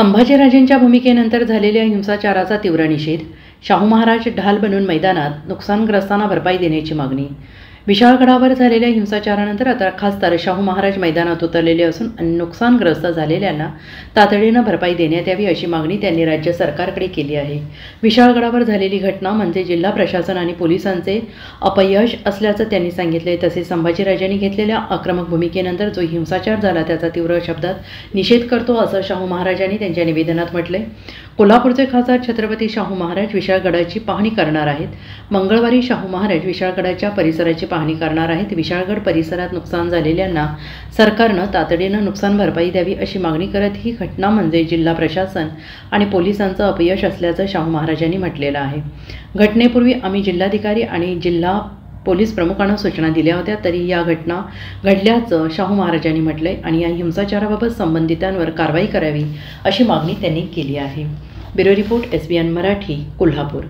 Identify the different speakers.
Speaker 1: संभाजीराजेंच्या भूमिकेनंतर झालेल्या हिंसाचाराचा तीव्र निषेध. शाहू महाराज ढाल बनून मैदानात. नुकसानग्रस्तांना भरपाई देण्याची मागणी. विशाळगडावर झालेल्या हिंसाचारानंतर आता खासदार शाहू महाराज मैदानात उतरलेले असून नुकसानग्रस्त झालेल्यांना तातडीनं भरपाई देण्यात यावी अशी मागणी त्यांनी राज्य सरकारकडे केली आहे. विशाळगडावर झालेली घटना म्हणजे जिल्हा प्रशासन आणि पोलिसांचे अपयश असल्याचं त्यांनी सांगितले. तसेच संभाजीराजांनी घेतलेल्या आक्रमक भूमिकेनंतर जो हिंसाचार झाला त्याचा तीव्र शब्दात निषेध करतो असं शाहू महाराजांनी त्यांच्या निवेदनात म्हटलंय. कोल्हापूरचे खासदार छत्रपती शाहू महाराज विशाळगडाची पाहणी करणार आहेत. मंगळवारी शाहू महाराज विशाळगडाच्या परिसराची पाहणी करणार आहेत. विशाळगड परिसरात नुकसान झालेल्यांना सरकारनं तातडीनं नुकसान भरपाई द्यावी अशी मागणी करत ही घटना म्हणजे जिल्हा प्रशासन आणि पोलिसांचं अपयश असल्याचं शाहू महाराजांनी म्हटलेलं आहे. घटनेपूर्वी आम्ही जिल्हाधिकारी आणि जिल्हा पोलीस प्रमुखांना सूचना दिल्या होत्या तरी या घटना घडल्याचं शाहू महाराजांनी म्हटलंय आणि या हिंसाचाराबाबत संबंधितांवर कारवाई करावी अशी मागणी त्यांनी केली आहे. Bureau report SBN Marathi, Kolhapur.